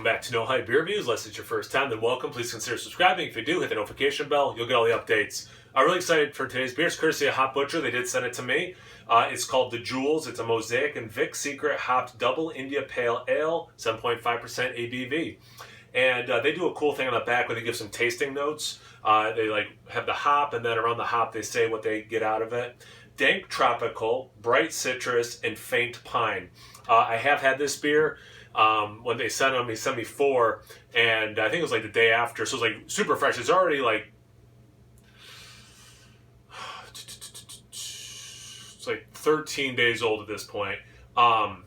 welcome back to No Hype Beer Reviews. Unless it's your first time, then welcome. Please consider subscribing. If you do, hit the notification bell. You'll get all the updates. I'm really excited for today's beer. It's courtesy of Hop Butcher. They did send it to me. It's called The Jewels. It's a Mosaic and Vic Secret Hopped Double India Pale Ale, 7.5% ABV. And they do a cool thing on the back where they give some tasting notes. They have the hop, and then around the hop they say what they get out of it. Dank tropical, bright citrus, and faint pine. I have had this beer. When they sent them, he sent me 4, and I think it was like the day after, so it was like super fresh. It's already like, it's like 13 days old at this point. And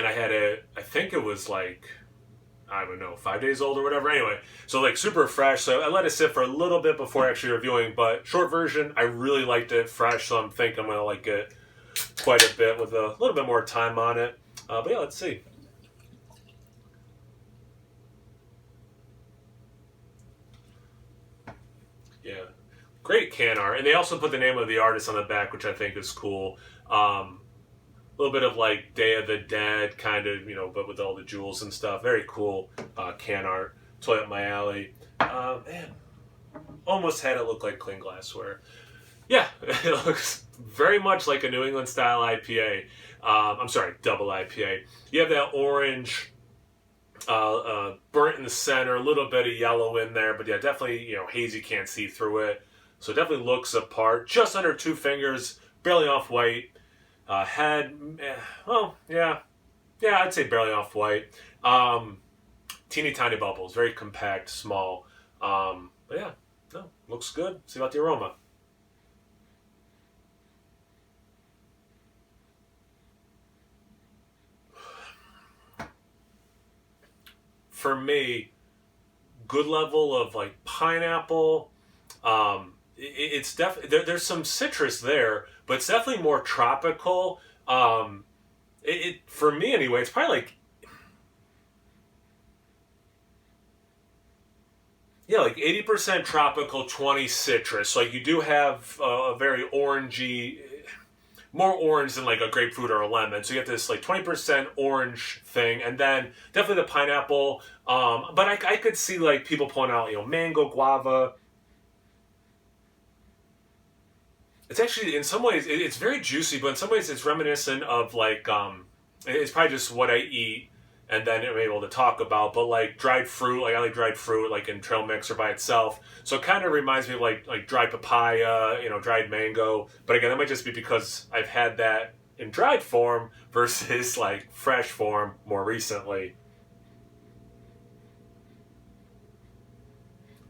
I had it, I think it was like, I don't know, 5 days old or whatever. Anyway, so like super fresh. So I let it sit for a little bit before actually reviewing, but short version, I really liked it fresh, so I'm thinking I'm going to like it quite a bit with a little bit more time on it. But yeah, let's see. Yeah, great can art, and they also put the name of the artist on the back, which I think is cool. A little bit of like Day of the Dead kind of, you know, but with all the jewels and stuff. Very cool can art. Totally up my alley. Man, almost had it look like clean glassware. Yeah, it looks very much like a New England style IPA. I'm sorry, double IPA. You have that orange. Burnt in the center, a little bit of yellow in there, but yeah, definitely, you know, hazy, can't see through it. So it definitely looks apart. Just under 2 fingers, barely off white. Head, well, yeah, I'd say barely off white. Teeny tiny bubbles, very compact, small. But yeah, no, looks good. See about the aroma. For me, good level of like pineapple. It's definitely there's some citrus there, but it's definitely more tropical. For me anyway, it's probably like, yeah, like 80% tropical, 20 citrus. Like you do have a very orangey, more orange than like a grapefruit or a lemon. So you have this like 20% orange thing, and then definitely the pineapple. But I could see like people pulling out, you know, mango, guava. It's actually, in some ways, it's very juicy, but in some ways it's reminiscent of like, it's probably just what I eat and then I'm able to talk about, but like dried fruit, like I like dried fruit like in trail mix or by itself. So it kind of reminds me of like dried papaya, you know, dried mango. But again, that might just be because I've had that in dried form versus like fresh form more recently.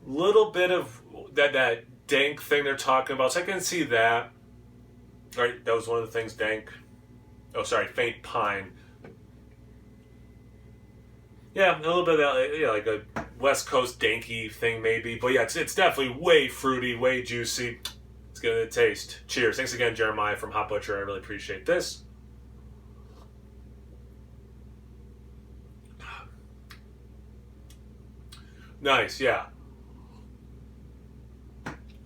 Little bit of that dank thing they're talking about, so I can see that. All right, that was one of the things, dank. Oh, sorry, faint pine. Yeah, a little bit of that, yeah, like a West Coast danky thing maybe. But yeah, it's definitely way fruity, way juicy. It's good to taste. Cheers. Thanks again, Jeremiah from Hop Butcher. I really appreciate this. Nice, yeah.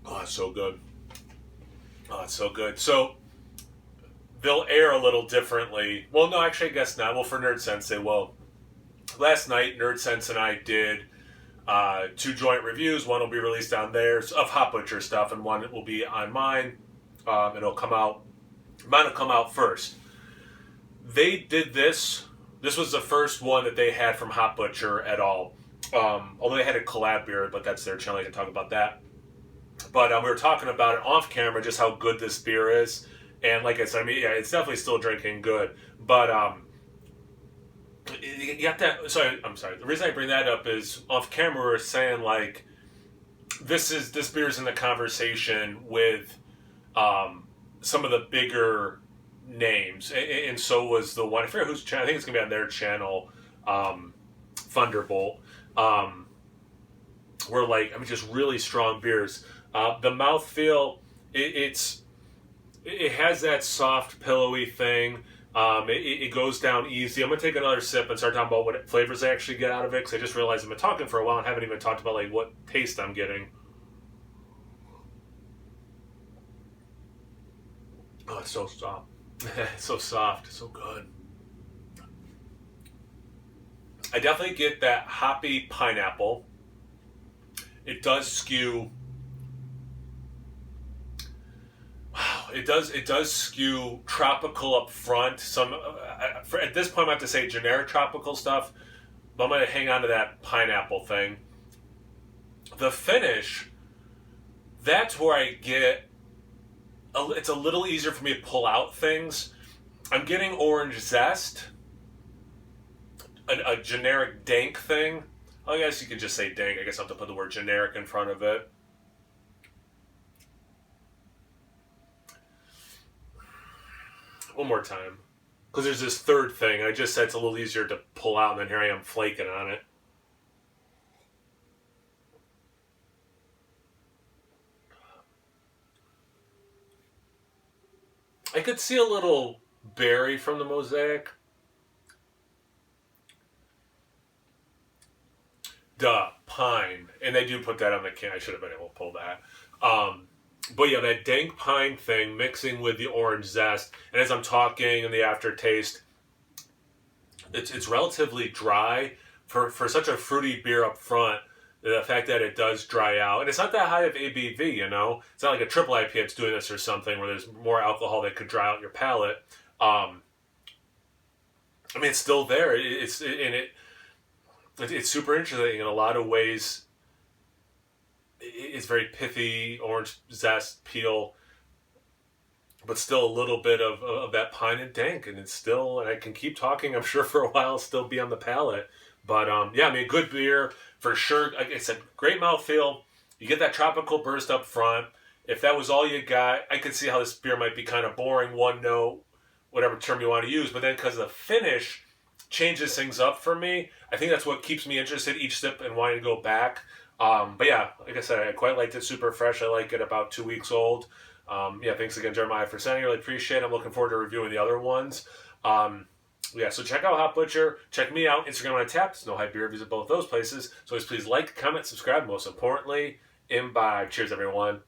Oh, it's so good. Oh, it's so good. So, they'll air a little differently. Well, no, actually, I guess not. Well, for Nerd Sense, they will. Last night, Nerd Sense and I did 2 joint reviews. One will be released on theirs of Hop Butcher stuff, and one will be on mine. It'll come out. Mine will come out first. They did this. This was the first one that they had from Hop Butcher at all. Although they had a collab beer, but that's their channel. I can talk about that. But we were talking about it off camera, just how good this beer is. And like I said, I mean, yeah, it's definitely still drinking good. But you have to. Sorry, I'm sorry. The reason I bring that up is off camera we were saying like this beer's in the conversation with some of the bigger names, and so was the one. I forget whose channel. I think it's gonna be on their channel, Thunderbolt. Were like, I mean, just really strong beers. The mouthfeel, it has that soft, pillowy thing. It goes down easy. I'm going to take another sip and start talking about what flavors I actually get out of it, because I just realized I've been talking for a while and haven't even talked about like what taste I'm getting. Oh, it's so soft. It's so soft. So good. I definitely get that hoppy pineapple. It does skew. Wow, it does skew tropical up front. At this point, I have to say generic tropical stuff, but I'm going to hang on to that pineapple thing. The finish, that's where I get. It's a little easier for me to pull out things. I'm getting orange zest, a generic dank thing. I guess you could just say dank. I guess I have to put the word generic in front of it. One more time. Because there's this third thing. I just said it's a little easier to pull out, and then here I am flaking on it. I could see a little berry from the mosaic. Duh, pine. And they do put that on the can. I should have been able to pull that. But yeah, that dank pine thing mixing with the orange zest. And as I'm talking and the aftertaste, it's relatively dry for such a fruity beer up front. The fact that it does dry out, and it's not that high of ABV, you know. It's not like a triple IPA that's doing this or something where there's more alcohol that could dry out your palate. I mean, it's still there. It's super interesting in a lot of ways. It's very pithy, orange zest, peel, but still a little bit of that pine and dank, and it's still. And I can keep talking. I'm sure for a while, still be on the palate. But yeah, I mean, good beer. For sure, like I said, great mouthfeel. You get that tropical burst up front. If that was all you got, I could see how this beer might be kind of boring, one note, whatever term you want to use. But then because the finish changes things up for me, I think that's what keeps me interested each sip and wanting to go back. But yeah, like I said, I quite liked it. Super fresh. I like it about 2 weeks old. Yeah, thanks again, Jeremiah, for sending. I really appreciate it. I'm looking forward to reviewing the other ones. Yeah, so check out Hot Butcher. Check me out, Instagram on Tapped. No hype beer reviews at both those places. So please like, comment, subscribe. Most importantly, imbibe. Cheers, everyone.